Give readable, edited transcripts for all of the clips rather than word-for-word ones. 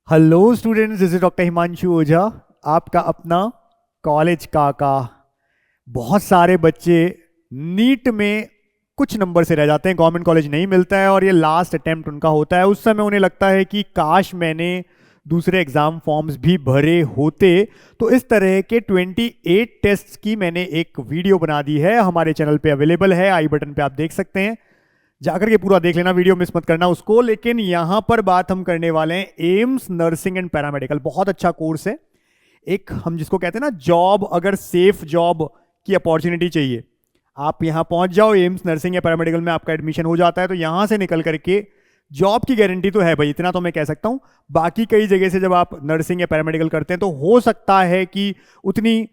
Hello students, this is doctor Himanshu Ojha, आपका अपना college काका। बहुत सारे बच्चे नीट में कुछ नंबर से रह जाते हैं, गवर्नमेंट कॉलेज नहीं मिलता है और ये लास्ट अटेम्प्ट उनका होता है। उस समय उन्हें लगता है कि काश मैंने दूसरे एग्जाम फॉर्म्स भी भरे होते। तो इस तरह के 28 टेस्ट्स की मैंने एक वीडियो बना दी है, हमारे चैनल पे अवेलेबल है, आई बटन पे आप देख सकते हैं, जाकर के पूरा देख लेना, वीडियो मिस मत करना उसको। लेकिन यहां पर बात हम करने वाले हैं एम्स नर्सिंग एंड पैरामेडिकल। बहुत अच्छा कोर्स है, एक हम जिसको कहते हैं ना जॉब, अगर सेफ जॉब की अपॉर्चुनिटी चाहिए, आप यहां पहुंच जाओ, एम्स नर्सिंग या पैरामेडिकल में आपका एडमिशन हो जाता है, तो यहां से निकल करके जॉब की गारंटी तो है भाई, इतना तो मैं कह सकता हूं। बाकी कई जगह से जब आप नर्सिंग या पैरामेडिकल करते हैं तो हो सकता है कि उतनी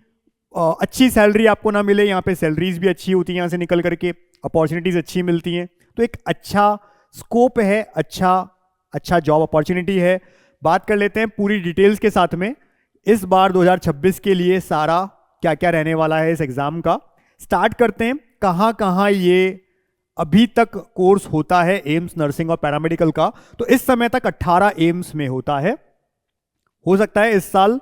अच्छी सैलरी आपको ना मिले। यहाँ पे सैलरीज भी अच्छी होती है, यहाँ से निकल करके अपॉर्चुनिटीज अच्छी मिलती हैं, तो एक अच्छा स्कोप है, अच्छा जॉब अपॉर्चुनिटी है। बात कर लेते हैं पूरी डिटेल्स के साथ में इस बार 2026 के लिए सारा क्या क्या रहने वाला है इस एग्जाम का। स्टार्ट करते हैं, कहाँ कहाँ ये अभी तक कोर्स होता है एम्स नर्सिंग और पैरामेडिकल का। तो इस समय तक 18 एम्स में होता है, हो सकता है इस साल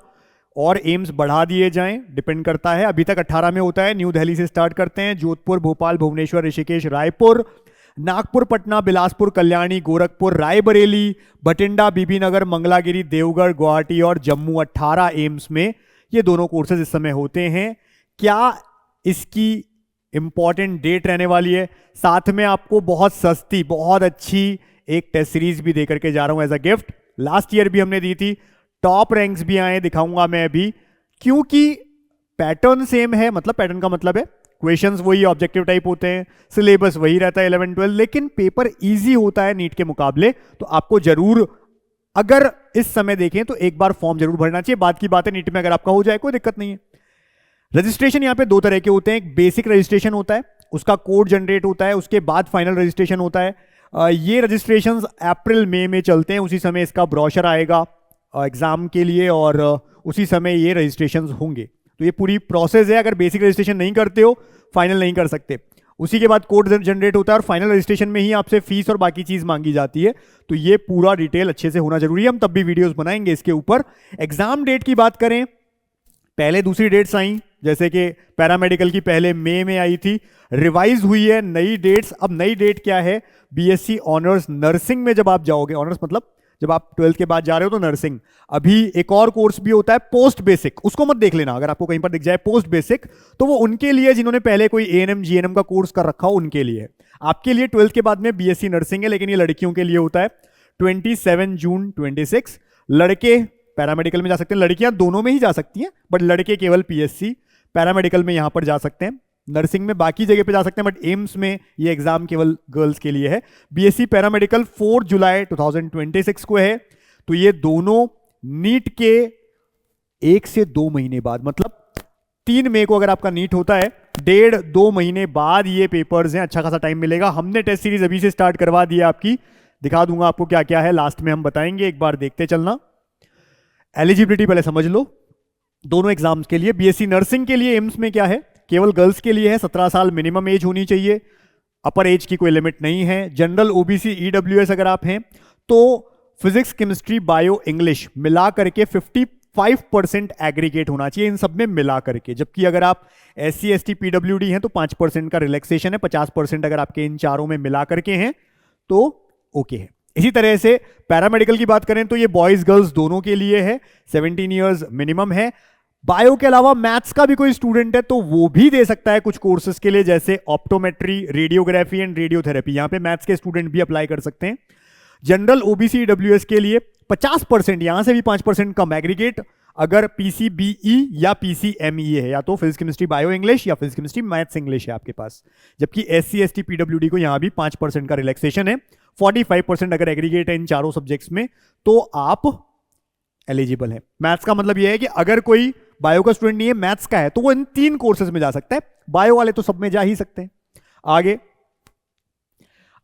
और एम्स बढ़ा दिए जाएं, डिपेंड करता है। अभी तक 18 में होता है। न्यू दिल्ली से स्टार्ट करते हैं, जोधपुर, भोपाल, भुवनेश्वर, ऋषिकेश, रायपुर, नागपुर, पटना, बिलासपुर, कल्याणी, गोरखपुर, रायबरेली, भटिंडा, बीबीनगर, मंगलागिरी, देवगढ़, गुवाहाटी और जम्मू। 18 एम्स में ये दोनों कोर्सेज इस समय होते हैं। क्या इसकी इंपॉर्टेंट डेट रहने वाली है, साथ में आपको बहुत सस्ती बहुत अच्छी एक टेस्ट सीरीज भी देकर के जा रहा हूं as a gift. Last year भी हमने दी थी, टॉप रैंक्स भी आए, दिखाऊंगा मैं अभी। क्योंकि पैटर्न सेम है, मतलब पैटर्न का मतलब है क्वेश्चंस वही ऑब्जेक्टिव टाइप होते हैं, सिलेबस वही रहता है 11 12, लेकिन पेपर इजी होता है नीट के मुकाबले। तो आपको जरूर, अगर इस समय देखें तो एक बार फॉर्म जरूर भरना चाहिए। बात की बात है, नीट में अगर आपका हो जाए कोई दिक्कत नहीं है। रजिस्ट्रेशन यहाँ पे दो तरह के होते हैं, एक बेसिक रजिस्ट्रेशन होता है, उसका कोड जनरेट होता है, उसके बाद फाइनल रजिस्ट्रेशन होता है। ये रजिस्ट्रेशन अप्रैल मई में चलते हैं, उसी समय इसका ब्रोशर आएगा एग्जाम के लिए और उसी समय ये रजिस्ट्रेशन होंगे। तो ये पूरी प्रोसेस है, अगर बेसिक रजिस्ट्रेशन नहीं करते हो फाइनल नहीं कर सकते। उसी के बाद कोड जनरेट होता है और फाइनल रजिस्ट्रेशन में ही आपसे फीस और बाकी चीज मांगी जाती है। तो ये पूरा डिटेल अच्छे से होना जरूरी है, हम तब भी वीडियोस बनाएंगे इसके ऊपर। एग्जाम डेट की बात करें, पहले दूसरी डेट्स आई, जैसे कि पैरामेडिकल की पहले मई में आई थी, रिवाइज हुई है नई डेट्स। अब नई डेट क्या है, बीएससी ऑनर्स नर्सिंग में जब आप जाओगे, ऑनर्स मतलब जब आप 12th के बाद जा रहे हो तो नर्सिंग। अभी एक और कोर्स भी होता है पोस्ट बेसिक, उसको मत देख लेना, अगर आपको कहीं पर दिख जाए पोस्ट बेसिक तो वो उनके लिए जिन्होंने पहले कोई एएनएम जीएनएम का कोर्स कर रखा हो उनके लिए। आपके लिए 12th के बाद में बीएससी नर्सिंग है, लेकिन ये लड़कियों के लिए होता है। 27 जून 26 लड़के पैरामेडिकल में जा सकते हैं, लड़कियां दोनों में ही जा सकती हैं, बट लड़के केवल पीएससी पैरामेडिकल में यहां पर जा सकते हैं। नर्सिंग में बाकी जगह पे जा सकते हैं, बट एम्स में ये एग्जाम केवल गर्ल्स के लिए है। बीएससी पैरामेडिकल 4 जुलाई 2026 को है। तो ये दोनों नीट के 1 से 2 महीने बाद, मतलब 3 मई को अगर आपका नीट होता है, 1.5-2 महीने बाद ये पेपर्स हैं। अच्छा खासा टाइम मिलेगा। हमने टेस्ट सीरीज अभी से स्टार्ट करवा दी है आपकी, दिखा दूंगा आपको क्या क्या है, लास्ट में हम बताएंगे, एक बार देखते चलना। एलिजिबिलिटी पहले समझ लो दोनों एग्जाम्स के लिए। बीएससी नर्सिंग के लिए एम्स में क्या है, केवल गर्ल्स के लिए है, 17 साल मिनिमम एज होनी चाहिए, अपर एज की कोई लिमिट नहीं है। जनरल, ओबीसी, ईडब्ल्यूएस अगर आप हैं तो फिजिक्स, केमिस्ट्री, बायो, इंग्लिश मिला करके 55% एग्रीगेट होना चाहिए इन सब में मिला करके। जबकि अगर आप SC ST PWD हैं तो 5% का रिलैक्सेशन है, 50% अगर आपके इन चारों में मिला करके हैं तो ओके है। इसी तरह से पैरामेडिकल की बात करें तो ये बॉयज गर्ल्स दोनों के लिए है, 17 ईयर्स मिनिमम है। बायो के अलावा मैथ्स का भी कोई स्टूडेंट है तो वो भी दे सकता है कुछ कोर्सेज के लिए, जैसे ऑप्टोमेट्री, रेडियोग्राफी एंड रेडियोथेरेपी, यहां पे मैथ्स के स्टूडेंट भी अप्लाई कर सकते हैं। जनरल, ओबीसी, डब्ल्यूएस के लिए 50%, यहां से भी 5% कम एग्रीगेट अगर पीसीबीई या पीसीएमई है, या तो फिजिक्स केमिस्ट्री बायो इंग्लिश या फिजिक्स केमिस्ट्री मैथ्स इंग्लिश है आपके पास। जबकि SC ST PWD को यहां भी 5% का रिलैक्सेशन है। 45% अगर एग्रीगेट है इन चारों सब्जेक्ट्स में तो आप एलिजिबल है। मैथ्स का मतलब यह है कि अगर कोई बायो का स्टूडेंट नहीं है, मैथ्स का है, तो वो इन 3 कोर्सेज में जा सकता है। बायो वाले तो सब में जा ही सकते हैं। आगे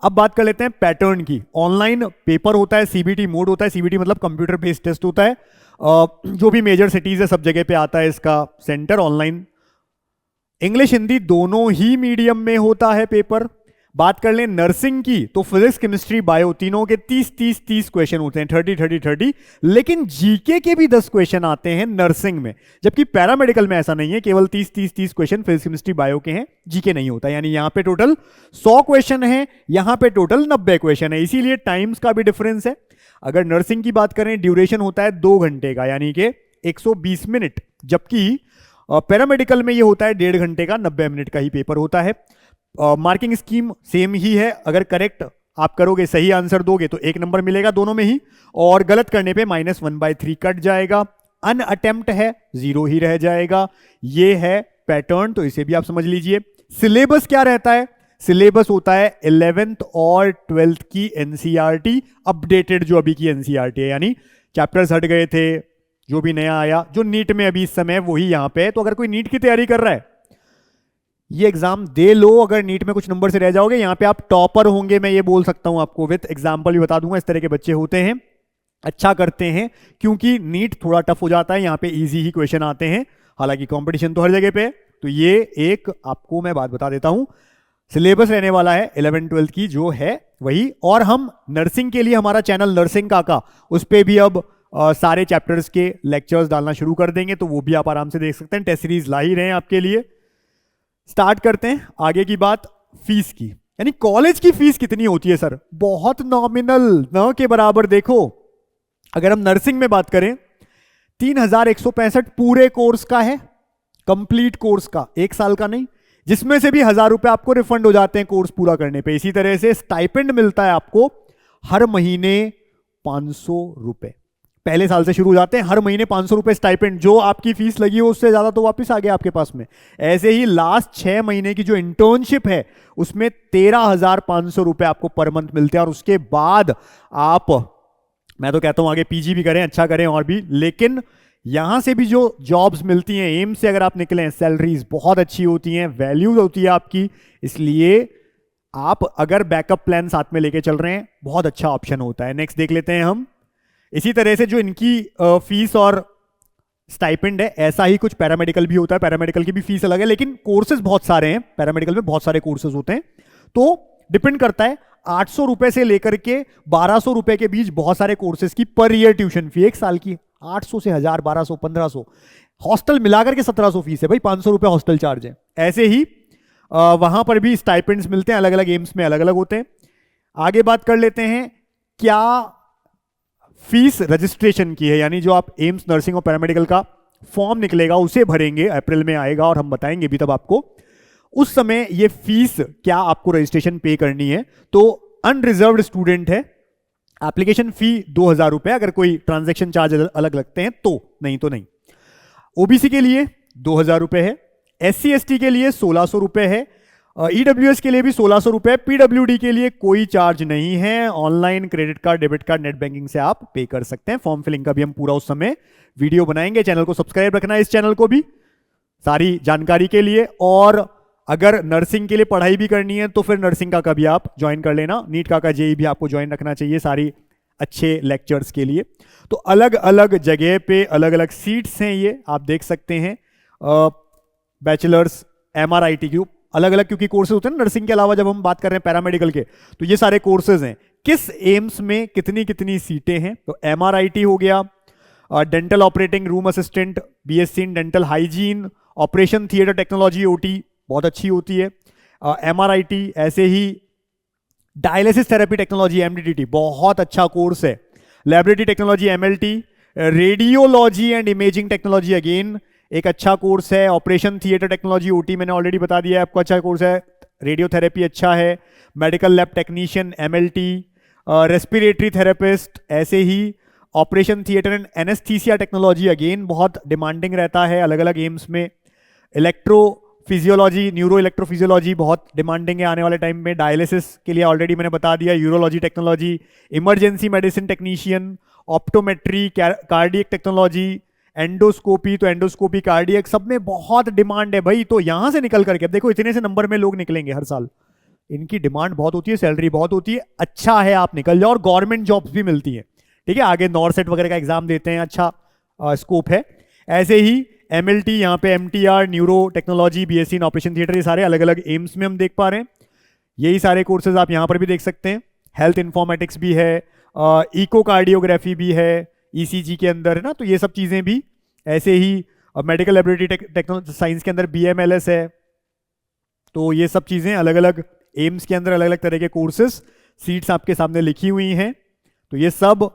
अब बात कर लेते हैं पैटर्न की। ऑनलाइन पेपर होता है, सीबीटी मोड होता है, सीबीटी मतलब कंप्यूटर बेस्ड टेस्ट होता है। जो भी मेजर सिटीज है सब जगह पे आता है इसका सेंटर। ऑनलाइन इंग्लिश हिंदी दोनों ही मीडियम में होता है पेपर। बात कर लें नर्सिंग की तो फिजिक्स केमिस्ट्री बायो तीनों के 30 क्वेश्चन होते हैं, 30 लेकिन जीके के भी 10 क्वेश्चन आते हैं नर्सिंग में, जबकि पैरामेडिकल में ऐसा नहीं है, केवल 30 क्वेश्चन फिजिक्स केमिस्ट्री बायो के हैं, जीके नहीं होता। यानी यहां पे टोटल 100 क्वेश्चन है, यहां पे टोटल 90 क्वेश्चन है, इसीलिए टाइम्स का भी डिफरेंस है। अगर नर्सिंग की बात करें ड्यूरेशन होता है 2 घंटे का, यानी कि 120 मिनट, जबकि पैरामेडिकल में ये होता है 1.5 घंटे का, 90 मिनट का ही पेपर होता है। मार्किंग स्कीम सेम ही है, अगर करेक्ट आप करोगे, सही आंसर दोगे तो 1 नंबर मिलेगा दोनों में ही, और गलत करने पे -1/3 कट जाएगा। अन अटेम्प्ट है 0 ही रह जाएगा। ये है पैटर्न, तो इसे भी आप समझ लीजिए। सिलेबस क्या रहता है? सिलेबस होता है 11th और 12th की एनसीईआरटी अपडेटेड, जो अभी की एनसीईआरटी है, यानी चैप्टर्स हट गए थे, जो भी नया आया, जो नीट में अभी इस समय वही यहां पे है। तो अगर कोई नीट की तैयारी कर रहा है, ये एग्जाम दे लो, अगर नीट में कुछ नंबर से रह जाओगे, यहां पे आप टॉपर होंगे, मैं ये बोल सकता हूं आपको, विद एग्जाम्पल भी बता दूंगा। इस तरह के बच्चे होते हैं, अच्छा करते हैं, क्योंकि नीट थोड़ा टफ हो जाता है, यहां पे इजी ही क्वेश्चन आते हैं, हालांकि कंपटीशन तो हर जगह पे है। तो ये एक आपको मैं बात बता देता हूं, सिलेबस रहने वाला है 11th-12th की जो है वही। और हम नर्सिंग के लिए हमारा चैनल नर्सिंग काका, उस पर भी अब सारे चैप्टर्स के लेक्चर्स डालना शुरू कर देंगे, तो वो भी आप आराम से देख सकते हैं। टेस्ट सीरीज ला ही रहे हैं आपके लिए। स्टार्ट करते हैं आगे की बात, फीस की। यानी कॉलेज की फीस कितनी होती है सर? बहुत नॉमिनल, न के बराबर। देखो, अगर हम नर्सिंग में बात करें, 3165 पूरे कोर्स का है, कंप्लीट कोर्स का, 1 साल का नहीं, जिसमें से भी 1000 रुपए आपको रिफंड हो जाते हैं कोर्स पूरा करने पे। इसी तरह से स्टाइपेंड मिलता है आपको हर महीने 500 रुपए, पहले साल से शुरू हो जाते हैं, हर महीने 500 रुपए स्टाइपेंड। जो आपकी फीस लगी हो उससे ज्यादा तो वापस आ गया आपके पास में। ऐसे ही लास्ट 6 महीने की जो इंटर्नशिप है, उसमें 13,500 रुपए आपको पर मंथ मिलते हैं। और उसके बाद आप, मैं तो कहता हूं आगे पीजी भी करें, अच्छा करें और भी, लेकिन यहां से भी जो जॉब्स मिलती हैं, एम्स से अगर आप निकलें, सैलरीज बहुत अच्छी होती हैं, वैल्यूज होती है आपकी। इसलिए आप अगर बैकअप प्लान साथ में लेके चल रहे हैं, बहुत अच्छा ऑप्शन होता है। नेक्स्ट देख लेते हैं हम। इसी तरह से जो इनकी फीस और स्टाइपेंड है, ऐसा ही कुछ पैरामेडिकल भी होता है। पैरामेडिकल की भी फीस अलग है, लेकिन कोर्सेज बहुत सारे हैं पैरामेडिकल में, बहुत सारे कोर्सेज होते हैं, तो डिपेंड करता है। 800 रुपए से लेकर के 1200 रुपए के बीच बहुत सारे कोर्सेज की पर ईयर ट्यूशन फी, 1 साल की 800 से 1000, 1200, 1500, हॉस्टल मिलाकर के 1700 फीस है भाई, 500 रुपए हॉस्टल चार्ज है। ऐसे ही वहां पर भी स्टाइपेंड्स मिलते हैं, अलग अलग एम्स में अलग अलग होते हैं। आगे बात कर लेते हैं, क्या फीस रजिस्ट्रेशन की है, यानी जो आप एम्स नर्सिंग और पैरामेडिकल का फॉर्म निकलेगा उसे भरेंगे, अप्रैल में आएगा और हम बताएंगे भी तब आपको, उस समय ये फीस क्या आपको रजिस्ट्रेशन पे करनी है। तो अनरिजर्व्ड स्टूडेंट है, एप्लीकेशन फी 2000 रुपए, अगर कोई ट्रांजैक्शन चार्ज अलग लगते हैं तो, नहीं तो नहीं। ओबीसी के लिए 2000 रुपए है, SC ST के लिए 1600 रुपए है, EWS के लिए भी 1600 रुपए, PWD के लिए कोई चार्ज नहीं है। Online credit card, debit card, net banking से आप पे कर सकते हैं। फॉर्म फिलिंग का भी हम पूरा उस समय वीडियो बनाएंगे। चैनल को सब्सक्राइब रखना है, इस चैनल को भी, सारी जानकारी के लिए। और अगर नर्सिंग के लिए पढ़ाई भी करनी है तो फिर नर्सिंग का भी आप ज्वाइन कर लेना। नीट का जेई भी आपको ज्वाइन रखना चाहिए, सारी अच्छे लेक्चर्स के लिए। तो अलग अलग जगह पे अलग अलग सीट्स हैं, ये आप देख सकते हैं। बैचलर्स, MRIT की अलग अलग, क्योंकि कोर्सेज होते हैं नर्सिंग के अलावा, जब हम बात कर रहे हैं पैरामेडिकल के, तो ये सारे कोर्सेज हैं। किस एम्स में कितनी कितनी सीटें हैं, तो MRIT हो गया, dental operating room assistant, BSc in dental hygiene, operation theatre technology OT बहुत अच्छी होती है। MRIT, ऐसे ही डायलिसिस थेरेपी टेक्नोलॉजी MDTT बहुत अच्छा कोर्स है। Laboratory technology MLT, radiology and imaging technology again एक अच्छा कोर्स है। ऑपरेशन थिएटर टेक्नोलॉजी OT मैंने ऑलरेडी बता दिया है आपको, अच्छा कोर्स है। रेडियोथेरेपी अच्छा है। Medical lab technician MLT, respiratory therapist, ऐसे ही operation theatre and anaesthesia technology again बहुत डिमांडिंग रहता है अलग अलग एम्स में। इलेक्ट्रो फिजियोलॉजी, न्यूरो इलेक्ट्रोफिजियोलॉजी बहुत डिमांडिंग है आने वाले टाइम में। डायलिसिस के लिए ऑलरेडी मैंने बता दिया। Urology technology, emergency medicine technician, optometry, cardiac technology, endoscopy, तो एंडोस्कोपी, कार्डियक, सब में बहुत डिमांड है भाई। तो यहां से निकल करके, अब देखो इतने से नंबर में लोग निकलेंगे हर साल, इनकी डिमांड बहुत होती है, सैलरी बहुत होती है। अच्छा है आप निकल जाओ, और गवर्नमेंट जॉब्स भी मिलती है, ठीक है। आगे नॉरसेट वगैरह का एग्जाम देते हैं, अच्छा स्कोप है। ऐसे ही MLT, यहाँ पे MTR, न्यूरो टेक्नोलॉजी, BSc इन ऑपरेशन थिएटर, ये सारे अलग अलग एम्स में हम देख पा रहे हैं। यही सारे कोर्सेज आप यहाँ पर भी देख सकते हैं। हेल्थ इंफॉर्मेटिक्स भी है, इकोकार्डियोग्राफी भी है ईसीजी के अंदर, है ना। तो ये सब चीज़ें भी ऐसे ही, मेडिकल लेबोरेटरी टेक्नोलॉजी साइंस के अंदर बीएमएलएस है। तो ये सब चीज़ें अलग अलग एम्स के अंदर अलग अलग तरह के कोर्सेज, सीट्स आपके सामने लिखी हुई हैं। तो ये सब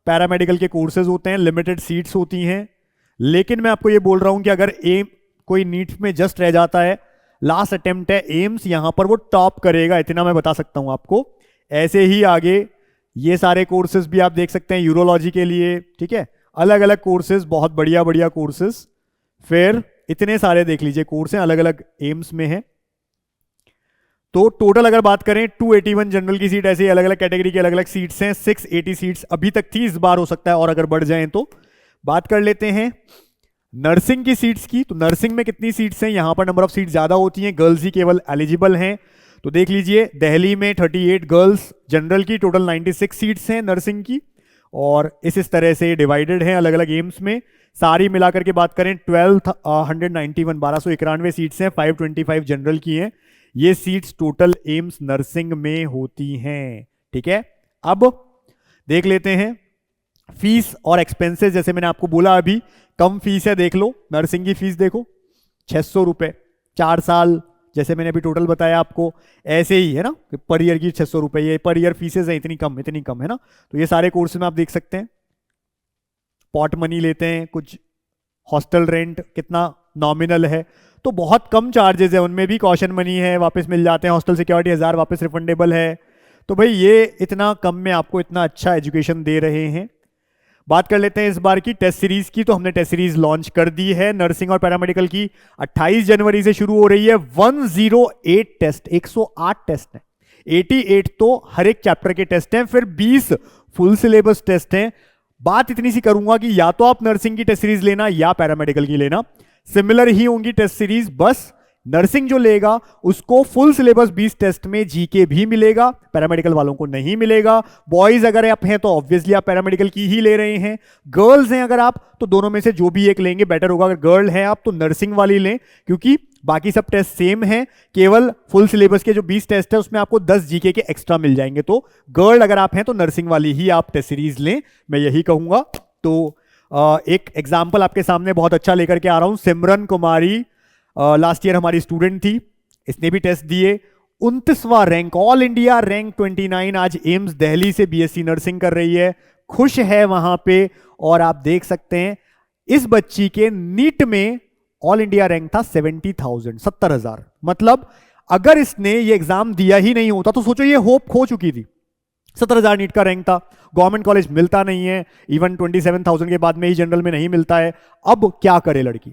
पैरामेडिकल के कोर्सेज होते हैं, लिमिटेड सीट्स होती हैं। लेकिन मैं आपको ये बोल रहा हूँ कि अगर एम कोई नीट में जस्ट रह जाता है, लास्ट अटेम्प्ट है, एम्स यहाँ पर वो टॉप करेगा, इतना मैं बता सकता हूँ आपको। ऐसे ही आगे ये सारे कोर्सेज भी आप देख सकते हैं यूरोलॉजी के लिए, ठीक है, अलग अलग कोर्सेज, बहुत बढ़िया बढ़िया कोर्सेज। फिर इतने सारे देख लीजिए कोर्स हैं, अलग अलग एम्स में है। तो टोटल अगर बात करें 281 जनरल की सीट, ऐसे ही अलग अलग कैटेगरी की अलग अलग सीट्स हैं। 680 सीट्स अभी तक थी, इस बार हो सकता है और अगर बढ़ जाएं तो। बात कर लेते हैं नर्सिंग की सीट्स की। तो नर्सिंग में कितनी सीट्स हैं, यहां पर नंबर ऑफ सीट्स ज्यादा होती हैं, गर्ल्स ही केवल एलिजिबल हैं। तो देख लीजिए, दिल्ली में 38 गर्ल्स जनरल की, टोटल 96 सीट्स हैं नर्सिंग की, और इस तरह से डिवाइडेड हैं अलग अलग एम्स में। सारी मिलाकर के बात करें 1291 सीट्स हैं, 525 जनरल की हैं। ये सीट्स टोटल एम्स नर्सिंग में होती हैं, ठीक है। अब देख लेते हैं फीस और एक्सपेंसेस। जैसे मैंने आपको बोला अभी कम फीस है, देख लो नर्सिंग की फीस देखो 600 रुपए 4 साल, जैसे मैंने अभी टोटल बताया आपको, ऐसे ही है ना, पर ईयर की 600 रुपए, ये पर ईयर फीसेज है, इतनी कम है ना। तो ये सारे कोर्स में आप देख सकते हैं। पॉट मनी लेते हैं कुछ, हॉस्टल रेंट कितना नॉमिनल है, तो बहुत कम चार्जेस है, उनमें भी कॉशन मनी है, वापस मिल जाते हैं, हॉस्टल सिक्योरिटी 1000 वापस रिफंडेबल है। तो भाई ये इतना कम में आपको इतना अच्छा एजुकेशन दे रहे हैं। बात कर लेते हैं इस बार की टेस्ट सीरीज की। तो हमने टेस्ट सीरीज लॉन्च कर दी है नर्सिंग और पैरामेडिकल की, 28 जनवरी से शुरू हो रही है। 108 टेस्ट, 108 टेस्ट हैं, 88 तो हर एक चैप्टर के टेस्ट हैं, फिर 20 फुल सिलेबस टेस्ट हैं। बात इतनी सी करूंगा कि या तो आप नर्सिंग की टेस्ट सीरीज लेना या पैरामेडिकल की लेना, सिमिलर ही होंगी टेस्ट सीरीज, बस नर्सिंग जो लेगा उसको फुल सिलेबस 20 टेस्ट में जीके भी मिलेगा, पैरामेडिकल वालों को नहीं मिलेगा। बॉयज अगर आप हैं तो ऑब्वियसली आप पैरामेडिकल की ही ले रहे हैं, गर्ल्स हैं अगर आप तो दोनों में से जो भी एक लेंगे बेटर होगा। अगर गर्ल है आप तो नर्सिंग वाली लें, क्योंकि बाकी सब टेस्ट सेम है, केवल फुल सिलेबस के जो 20 टेस्ट है उसमें आपको 10 जीके के एक्स्ट्रा मिल जाएंगे। तो गर्ल अगर आप हैं तो नर्सिंग वाली ही आप टेस्ट सीरीज लें, मैं यही कहूंगा। तो एक एग्जाम्पल आपके सामने बहुत अच्छा लेकर के आ रहा हूं। सिमरन कुमारी लास्ट ईयर हमारी स्टूडेंट थी, इसने भी टेस्ट दिए, 29वां रैंक, ऑल इंडिया रैंक 29, आज एम्स दिल्ली से बीएससी नर्सिंग कर रही है, खुश है वहां पे। और आप देख सकते हैं इस बच्ची के नीट में ऑल इंडिया रैंक था 70,000, 70,000। मतलब अगर इसने ये एग्जाम दिया ही नहीं होता तो सोचो ये होप खो चुकी थी। 70,000 नीट का रैंक था, गवर्नमेंट कॉलेज मिलता नहीं है, इवन 27,000 के बाद में ही जनरल में नहीं मिलता है। अब क्या करे लड़की,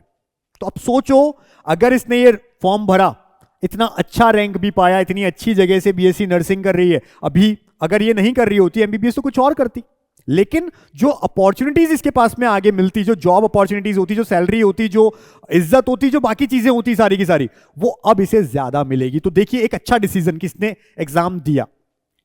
तो अब सोचो अगर इसने ये फॉर्म भरा, इतना अच्छा रैंक भी पाया, इतनी अच्छी जगह से बीएससी नर्सिंग कर रही है, अभी अगर ये नहीं कर रही होती एमबीबीएस तो कुछ और करती। लेकिन जो अपॉर्चुनिटीज इसके पास में आगे मिलती, जो जॉब अपॉर्चुनिटीज होती, जो सैलरी होती, जो इज्जत होती, जो बाकी चीजें होती सारी की सारी, वो अब इसे ज्यादा मिलेगी। तो देखिए एक अच्छा डिसीजन, किसने एग्जाम दिया,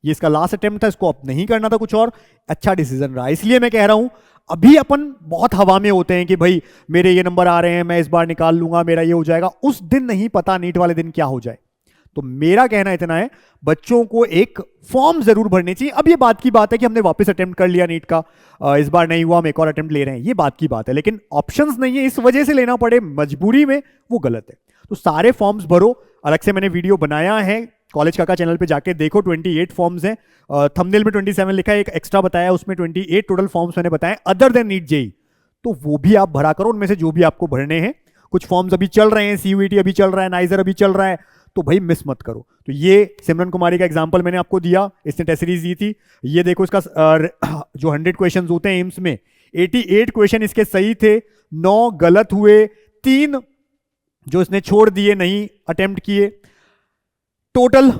ये इसका लास्ट अटेम्प्ट था, इसको अब नहीं करना था कुछ और, अच्छा डिसीजन रहा। इसलिए मैं कह रहा हूं अभी अपन बहुत हवा में होते हैं कि भाई मेरे ये नंबर आ रहे हैं, मैं इस बार निकाल लूंगा, मेरा ये हो जाएगा, उस दिन नहीं पता नीट वाले दिन क्या हो जाए। तो मेरा कहना इतना है, बच्चों को एक फॉर्म जरूर भरनी चाहिए। अब ये बात की बात है कि हमने वापस अटेम्प्ट कर लिया नीट का, इस बार नहीं हुआ, हम एक और अटेम्प्ट ले रहे हैं, ये बात की बात है, लेकिन ऑप्शंस नहीं है इस वजह से लेना पड़े मजबूरी में, वो गलत है। तो सारे फॉर्म्स भरो, अलग से मैंने वीडियो बनाया है, कॉलेज काका चैनल पे जाके देखो, 28 फॉर्म्स हैं, थंबनेल में 27 लिखा है, एक एक्स्ट्रा बताया उसमें 28 टोटल फॉर्म्स मैंने बताए अदर देन नीट जेई, तो वो भी आप भरा करो, उनमें से जो भी आपको भरने हैं। कुछ फॉर्म्स अभी चल रहे हैं, सीयूईटी अभी चल रहा है, नाइजर अभी चल रहा है, तो भाई मिस मत करो। तो ये सिमरन कुमारी का एग्जांपल मैंने आपको दिया, इसने टेस्ट सीरीज दी थी, ये देखो इसका जो 100 क्वेश्चन होते हैं एम्स में, 88 क्वेश्चन इसके सही थे, 9 गलत हुए, 3 जो इसने छोड़ दिए, नहीं अटेम्प्ट किए, टोटल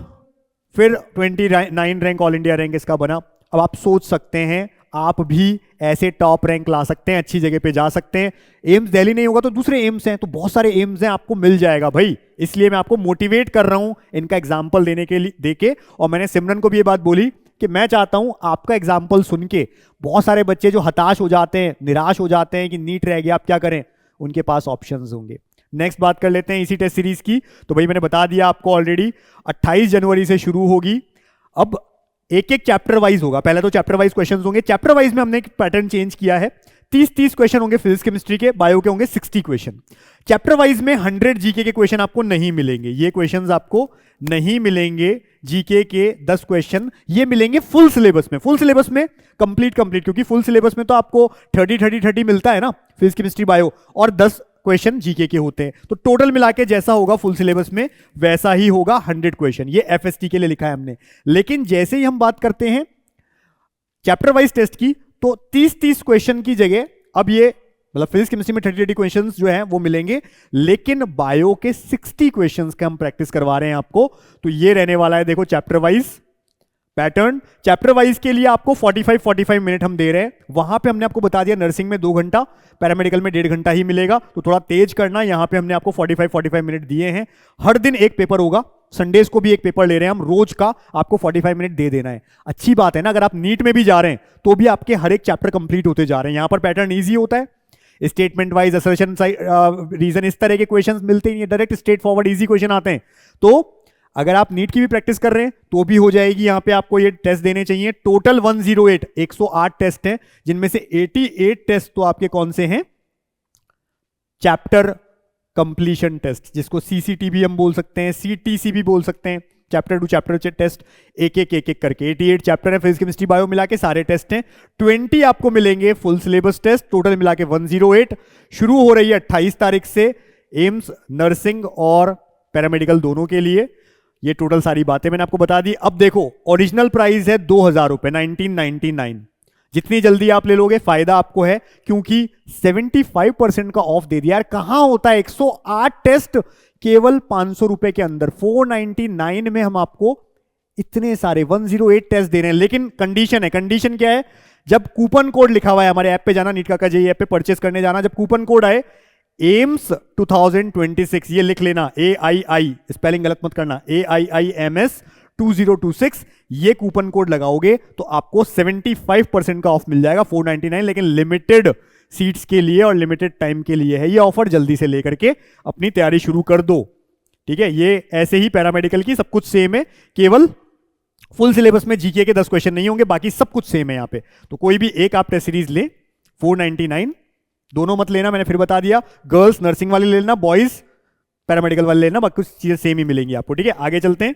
फिर 29 रैंक ऑल इंडिया रैंक इसका बना। अब आप सोच सकते हैं आप भी ऐसे टॉप रैंक ला सकते हैं, अच्छी जगह पे जा सकते हैं। एम्स दिल्ली नहीं होगा तो दूसरे एम्स हैं, तो बहुत सारे एम्स हैं, आपको मिल जाएगा भाई। इसलिए मैं आपको मोटिवेट कर रहा हूं इनका एग्जाम्पल देने के लिए देके। और मैंने सिमरन को भी ये बात बोली कि मैं चाहता हूं आपका एग्जाम्पल सुन के बहुत सारे बच्चे जो हताश हो जाते हैं, निराश हो जाते हैं कि नीट रह गया, आप क्या करें, उनके पास ऑप्शंस होंगे। नेक्स्ट बात कर लेते हैं इसी टेस्ट सीरीज की। तो भाई मैंने बता दिया आपको ऑलरेडी 28 जनवरी से शुरू होगी। अब एक एक चैप्टर वाइज होगा, पहले तो चैप्टर वाइज क्वेश्चंस होंगे। चैप्टर वाइज में हमने एक पैटर्न चेंज किया है, 30-30 क्वेश्चन होंगे फिजिक्स केमिस्ट्री के, बायो के होंगे 60 क्वेश्चन। चैप्टर वाइज में 100 जीके के क्वेश्चन आपको नहीं मिलेंगे, ये क्वेश्चंस आपको नहीं मिलेंगे। जीके के 10 क्वेश्चन ये मिलेंगे फुल सिलेबस में। फुल सिलेबस में कंप्लीट, क्योंकि फुल सिलेबस में तो आपको 30-30-30 मिलता है ना फिजिक्स केमिस्ट्री बायो, और 10 क्वेश्चन जीके के होते हैं। तो टोटल मिला के जैसा होगा फुल सिलेबस में वैसा ही होगा 100 क्वेश्चन। ये एफएसटी के लिए लिखा है हमने। लेकिन जैसे ही हम बात करते हैं चैप्टर वाइज टेस्ट की, तो 30-30 क्वेश्चन की जगह अब ये मतलब फिजिक्स केमिस्ट्री में 30-30 क्वेश्चंस जो हैं वो मिलेंगे, लेकिन बायो के 60 क्वेश्चंस का हम प्रैक्टिस करवा रहे हैं आपको। तो ये रहने वाला है, देखो chapter wise pattern. Chapter wise के लिए आपको 45 मिनट हम दे रहे हैं। वहां पे हमने आपको बता दिया नर्सिंग में 2 घंटा, पैरामेडिकल में 1.5 घंटा ही मिलेगा, तो थोड़ा तेज करना। यहां पे हमने आपको 45 मिनट दिए हैं। हर दिन एक पेपर होगा, संडेज को भी एक पेपर ले रहे हैं हम, रोज का आपको 45 मिनट दे देना है। अच्छी बात है ना, अगर आप नीट में भी जा रहे हैं तो भी आपके हर एक चैप्टर कंप्लीट होते जा रहे हैं। यहां पर पैटर्न ईजी होता है, स्टेटमेंट वाइज, असर्शन, रीजन, इस तरह के क्वेश्चंस मिलते ही नहीं, direct straight forward easy question आते हैं। तो अगर आप नीट की भी प्रैक्टिस कर रहे हैं तो भी हो जाएगी। यहां पे आपको ये टेस्ट देने चाहिए। टोटल 108 टेस्ट हैं, जिनमें से 88 टेस्ट तो आपके कौन से हैं? चैप्टर कंप्लीशन टेस्ट, जिसको सीसीटीबी हम बोल सकते हैं, सीटीसी भी बोल सकते हैं। चैप्टर टू चैप्टर टेस्ट एक एक करके 88 चैप्टर है फिजिक्स केमिस्ट्री बायो मिला के, सारे टेस्ट हैं। 20 आपको मिलेंगे फुल सिलेबस टेस्ट, टोटल मिला के 108। शुरू हो रही है 28 तारीख से, एम्स, नर्सिंग और पैरामेडिकल दोनों के लिए। ये टोटल सारी बातें मैंने आपको बता दी। अब देखो ओरिजिनल प्राइस है 2000 रुपए, 1999। जितनी जल्दी आप ले लोगे फायदा आपको है, क्योंकि 75% का ऑफ दे दिया यार। कहां होता है 108 टेस्ट केवल 500 रुपए के अंदर, 499 में हम आपको इतने सारे 108 टेस्ट दे रहे हैं। लेकिन कंडीशन है, कंडीशन क्या है? जब कूपन कोड लिखा हुआ है, हमारे ऐप पे जाना, नीट काका जेईई ऐप पे परचेस करने जाना, जब कूपन कोड आए एम्स 2026, ये लिख लेना, AII, स्पेलिंग गलत मत करना, AIIMS 2026, ये कूपन कोड लगाओगे तो आपको 75% का ऑफ मिल जाएगा, 499। लेकिन लिमिटेड सीट्स के लिए और लिमिटेड टाइम के लिए है ये ऑफर। जल्दी से लेकर के अपनी तैयारी शुरू कर दो, ठीक है। ये ऐसे ही पैरामेडिकल की सब कुछ सेम है, केवल फुल सिलेबस में जीके के 10 क्वेश्चन नहीं होंगे, बाकी सब कुछ सेम है यहाँ पे। तो कोई भी एक आप टेस्ट सीरीज ले, 499, दोनों मत लेना, मैंने फिर बता दिया। गर्ल्स नर्सिंग वाले लेना, बॉयज पैरामेडिकल वाले लेना, बाकी कुछ चीजें सेम ही मिलेंगी आपको, ठीक है। आगे चलते हैं।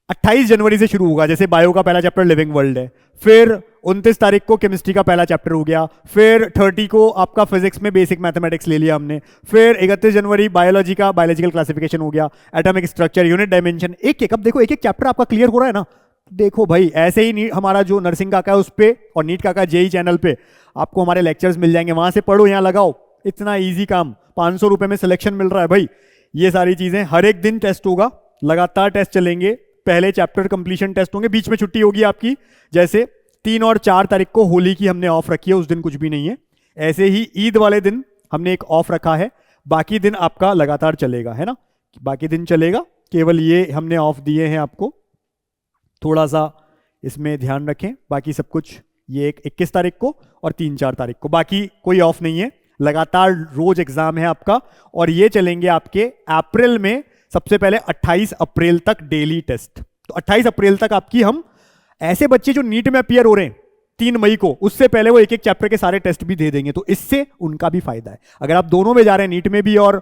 28 जनवरी से शुरू होगा, जैसे बायो का पहला चैप्टर लिविंग वर्ल्ड है, फिर 29 तारीख को केमिस्ट्री का पहला चैप्टर हो गया, फिर 30 को आपका फिजिक्स में बेसिक मैथमेटिक्स ले लिया हमने, फिर 31 जनवरी बायोलॉजी का बायोलॉजिकल क्लासिफिकेशन हो गया, एटॉमिक स्ट्रक्चर, यूनिट डायमेंशन, एक एक। अब देखो एक एक चैप्टर आपका क्लियर हो रहा है ना। देखो भाई ऐसे ही हमारा जो नर्सिंग काका है उस पे, और नीट काका जेईई चैनल पे आपको हमारे लेक्चर्स मिल जाएंगे, वहां से पढ़ो, यहाँ लगाओ। इतना इजी काम, 500 रुपए में सिलेक्शन मिल रहा है भाई। ये सारी चीजें, हर एक दिन टेस्ट होगा, लगातार टेस्ट चलेंगे। पहले चैप्टर कंप्लीशन टेस्ट होंगे, बीच में छुट्टी होगी आपकी, जैसे 3 और 4 तारीख को होली की हमने ऑफ रखी है, उस दिन कुछ भी नहीं है। ऐसे ही ईद वाले दिन हमने एक ऑफ रखा है, बाकी दिन आपका लगातार चलेगा, है ना, बाकी दिन चलेगा। केवल ये हमने ऑफ दिए हैं आपको, थोड़ा सा इसमें ध्यान रखें। बाकी सब कुछ ये 21 तारीख को और 3-4 तारीख को, बाकी कोई ऑफ नहीं है। लगातार रोज एग्जाम है आपका, और ये चलेंगे आपके अप्रैल में। सबसे पहले 28 अप्रैल तक डेली टेस्ट। तो 28 अप्रैल तक आपकी हम ऐसे बच्चे जो नीट में अपियर हो रहे हैं 3 मई को, उससे पहले वो एक एक चैप्टर के सारे टेस्ट भी दे देंगे, तो इससे उनका भी फायदा है। अगर आप दोनों में जा रहे हैं, नीट में भी और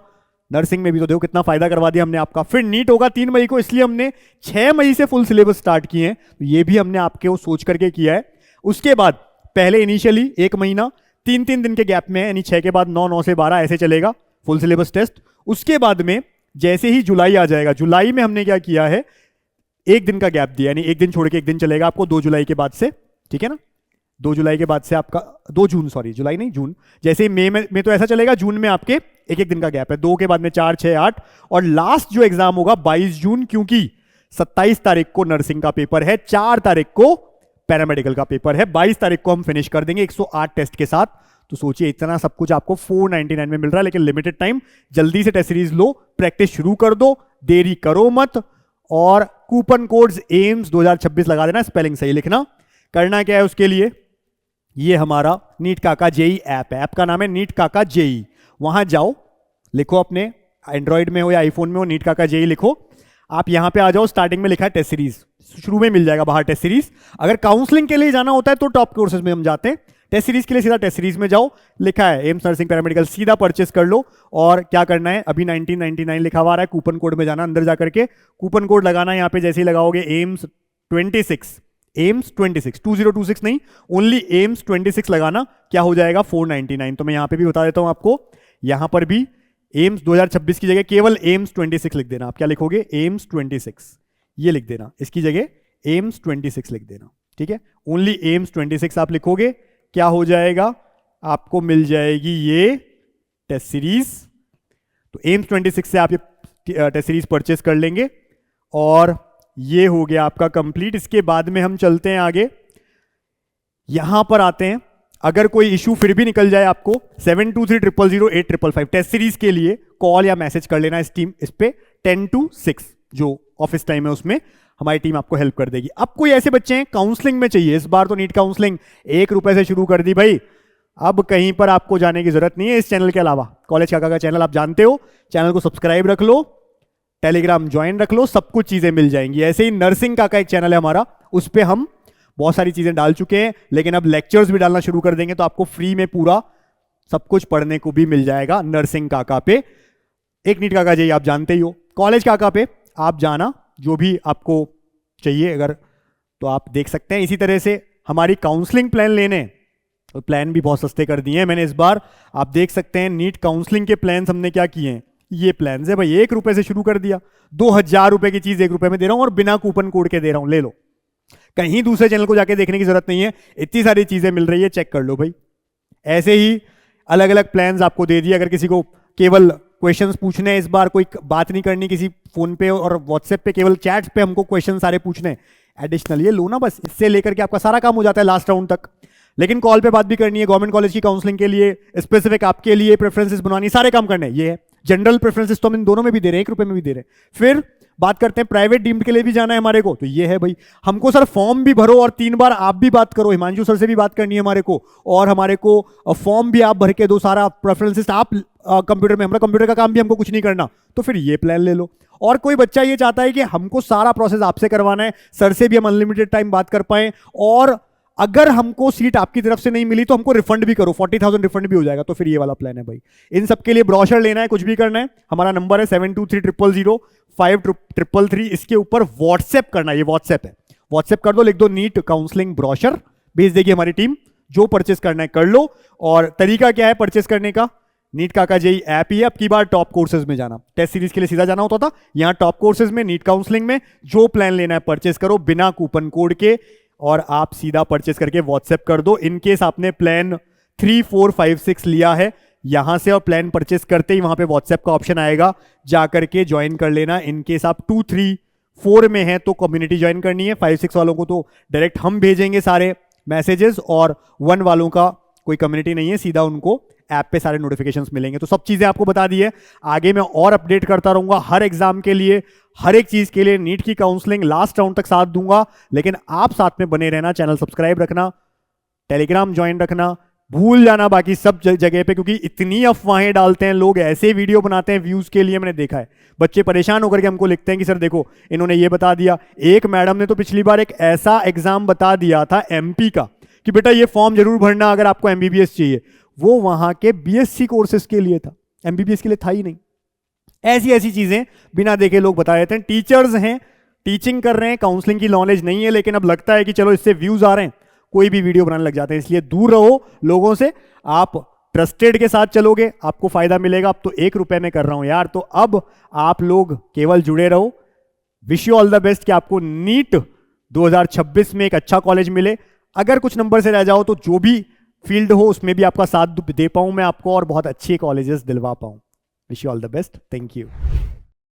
नर्सिंग में भी, तो देखो कितना फायदा करवा दिया हमने आपका। फिर नीट होगा 3 मई को, इसलिए हमने 6 मई से फुल सिलेबस स्टार्ट किए हैं, तो ये भी हमने आपके वो सोच करके किया है। उसके बाद पहले इनिशियली 1 महीना 3-3 दिन के गैप में, यानी 6 के बाद 9, 9 से 12 ऐसे चलेगा फुल सिलेबस टेस्ट। उसके बाद में जैसे ही जुलाई आ जाएगा, जुलाई में हमने क्या किया है, 1 दिन का गैप दिया, यानी 1 दिन छोड़ के 1 दिन चलेगा आपको 2 जुलाई के बाद से, ठीक है ना। 2 जुलाई के बाद से आपका 2 जून, सॉरी जुलाई नहीं जून, जैसे मई में तो ऐसा चलेगा, जून में आपके 1-1 दिन का गैप है, 2 के बाद में 4, 6, 8, और लास्ट जो एग्जाम होगा 22 जून, क्योंकि 27 तारीख को नर्सिंग का पेपर है, 4 तारीख को पैरामेडिकल का पेपर है, 22 तारीख को हम फिनिश कर देंगे 108 टेस्ट के साथ। तो सोचिए इतना सब कुछ आपको 499 में मिल रहा है, लेकिन लिमिटेड टाइम। जल्दी से टेस्ट सीरीज लो, प्रैक्टिस शुरू कर दो, देरी करो मत, और कूपन कोड्स एम्स 2026 लगा देना, स्पेलिंग सही लिखना। करना क्या है उसके लिए, ये हमारा नीट काका जेईई ऐप है, ऐप का नाम है नीट काका जेईई। वहां जाओ, लिखो अपने एंड्रॉइड में हो या आईफोन में हो, नीट काका जेई लिखो। आप यहां पे आ जाओ, स्टार्टिंग में लिखा है टेस्ट सीरीज, शुरू में मिल जाएगा बाहर टेस्ट सीरीज। अगर काउंसलिंग के लिए जाना होता है तो टॉप कोर्सेज में हम जाते हैं, टेस्ट सीरीज के लिए सीधा टेस्ट सीरीज में जाओ, लिखा है एम्स नर्सिंग पैरामेडिकल, सीधा परचेस कर लो। और क्या करना है, अभी 1999 लिखा हुआ है, कूपन कोड में जाना, अंदर जाकर के कूपन कोड लगाना। यहाँ पे जैसे ही लगाओगे एम्स 26, एम्स 26, 2026 नहीं, ओनली एम्स 26 लगाना, क्या हो जाएगा 499। तो मैं यहाँ पे भी बता देता हूँ आपको, यहाँ पर भी एम्स 2026 की जगह केवल एम्स 26 लिख देना। आप क्या लिखोगे, एम्स 26 ये लिख देना, इसकी जगह एम्स 26 लिख देना, ठीक है। ओनली एम्स 26 आप लिखोगे, क्या हो जाएगा, आपको मिल जाएगी ये टेस्ट सीरीज। तो एम्स 26 से आप ये टेस्ट सीरीज परचेस कर लेंगे और ये हो गया आपका कंप्लीट। इसके बाद में हम चलते हैं आगे, यहां पर आते हैं। अगर कोई इशू फिर भी निकल जाए आपको, 72300855 टेस्ट सीरीज के लिए कॉल या मैसेज कर लेना इस पे 10 to 6 जो ऑफिस टाइम है उसमें हमारी टीम आपको हेल्प कर देगी। अब कोई ऐसे बच्चे हैं काउंसलिंग में चाहिए, इस बार तो नीट काउंसलिंग 1 रुपए से शुरू कर दी भाई, अब कहीं पर आपको जाने की जरूरत नहीं है। इस चैनल के अलावा कॉलेज काका का चैनल आप जानते हो, चैनल को सब्सक्राइब रख लो, टेलीग्राम ज्वाइन रख लो, सब कुछ चीजें मिल जाएंगी। ऐसे ही नर्सिंग काका एक चैनल है हमारा, उस पर हम बहुत सारी चीजें डाल चुके हैं, लेकिन अब लेक्चर्स भी डालना शुरू कर देंगे, तो आपको फ्री में पूरा सब कुछ पढ़ने को भी मिल जाएगा नर्सिंग काका पे। एक नीट काका जी आप जानते ही हो, कॉलेज काका पे आप जाना, जो भी आपको चाहिए अगर तो आप देख सकते हैं। इसी तरह से हमारी काउंसलिंग प्लान लेने, तो प्लान भी बहुत सस्ते कर दिए हैं मैंने इस बार, आप देख सकते हैं। नीट काउंसलिंग के प्लान हमने क्या किए हैं, ये प्लान है भाई, 1 रुपए से शुरू कर दिया, 2000 रुपए की चीज 1 रुपए में दे रहा हूं और बिना कूपन कोड के दे रहा हूं, ले लो। कहीं दूसरे चैनल को जाके देखने की जरूरत नहीं है, इतनी सारी चीजें मिल रही है, चेक कर लो भाई। ऐसे ही अलग अलग प्लान्स आपको दे दिए। अगर किसी को केवल क्वेश्चंस पूछने हैं, इस बार कोई बात नहीं करनी किसी फोन पे और व्हाट्सएप पे, केवल चैट्स पे हमको क्वेश्चन सारे पूछने, एडिशनल ये लो ना, बस इससे लेकर के आपका सारा काम हो जाता है लास्ट राउंड तक। लेकिन कॉल पे बात भी करनी है, गवर्नमेंट कॉलेज की काउंसलिंग के लिए स्पेसिफिक आपके लिए प्रेफरेंसेस बनवानी, सारे काम करने हैं। ये है जनरल प्रेफरेंसेस, तो हम इन दोनों में भी दे रहे हैं, 1 रुपए में भी दे रहे हैं। फिर बात करते हैं प्राइवेट डीम्ड के लिए भी जाना है हमारे को, तो ये है भाई, हमको सर फॉर्म भी भरो और 3 बार आप भी बात करो, हिमांशु सर से भी बात करनी है हमारे को, और हमारे को फॉर्म भी आप भर के दो, सारा प्रेफरेंसेस आप कंप्यूटर में, हमारा कंप्यूटर का काम भी हमको कुछ नहीं करना, तो फिर ये प्लान ले लो। और कोई बच्चा ये चाहता है कि हमको सारा प्रोसेस आपसे करवाना है, सर से भी हम अनलिमिटेड टाइम बात कर पाए, और अगर हमको सीट आपकी तरफ से नहीं मिली तो हमको रिफंड भी करो, 40,000 रिफंड भी हो जाएगा, तो फिर ये वाला प्लान है भाई। इन सब के लिए ब्रोशर लेना है, कुछ भी करना है, हमारा नंबर है 72300533, इसके ऊपर व्हाट्सएप करना है, ये व्हाट्सएप है, व्हाट्सएप कर दो, लिख दो नीट काउंसलिंग ब्रोशर, भेज देगी हमारी टीम। जो परचेस करना है कर लो। और तरीका क्या है परचेस करने का, नीट काका जेई ऐप ही है, अब की बार टॉप कोर्सेज में जाना, टेस्ट सीरीज के लिए सीधा जाना होता था, यहाँ टॉप कोर्सेज में नीट काउंसलिंग में जो प्लान लेना है परचेस करो बिना कूपन कोड के, और आप सीधा परचेस करके व्हाट्सएप कर दो। इनकेस आपने प्लान 3, 4, 5, 6 लिया है यहां से, और प्लान परचेस करते ही वहां पे व्हाट्सएप का ऑप्शन आएगा, जाकर के ज्वाइन कर लेना। इनकेस आप 2, 3, 4 में हैं तो कम्युनिटी ज्वाइन करनी है, 5, 6 वालों को तो डायरेक्ट हम भेजेंगे सारे मैसेजेस, और 1 वालों का कोई कम्युनिटी नहीं है, सीधा उनको ऐप पे सारे नोटिफिकेशंस मिलेंगे। तो सब चीजें आपको बता दी है, आगे मैं और अपडेट करता रहूंगा हर एग्जाम के लिए, हर एक चीज के लिए। नीट की काउंसलिंग लास्ट राउंड तक साथ दूंगा, लेकिन आप साथ में बने रहना, चैनल सब्सक्राइब रखना, टेलीग्राम ज्वाइन रखना, भूल जाना बाकी सब जगह पे, क्योंकि इतनी अफवाहें डालते हैं लोग, ऐसे वीडियो बनाते हैं व्यूज के लिए, मैंने देखा है बच्चे परेशान होकर के हमको लिखते हैं कि सर देखो इन्होंने ये बता दिया। एक मैडम ने तो पिछली बार एक ऐसा एग्जाम बता दिया था एमपी का कि बेटा ये फॉर्म जरूर भरना अगर आपको एमबीबीएस चाहिए, वो वहां के बीएससी कोर्सेज के लिए था, एमबीबीएस के लिए था ही नहीं। ऐसी ऐसी चीजें बिना देखे लोग बता देते हैं। टीचर्स हैं, टीचिंग कर रहे हैं, काउंसलिंग की नॉलेज नहीं है, लेकिन अब लगता है कि चलो इससे व्यूज आ रहे हैं, कोई भी वीडियो बनाने लग जाते हैं। इसलिए दूर रहो लोगों से, आप ट्रस्टेड के साथ चलोगे आपको फायदा मिलेगा। अब तो 1 रुपए में कर रहा हूं यार, तो अब आप लोग केवल जुड़े रहो। Wish you all the best कि आपको नीट 2026 में एक अच्छा कॉलेज मिले। अगर कुछ नंबर से रह जाओ तो जो भी फील्ड हो उसमें भी आपका साथ दे पाऊं मैं आपको, और बहुत अच्छे कॉलेजेस दिलवा पाऊं। Wish you all the best, thank you.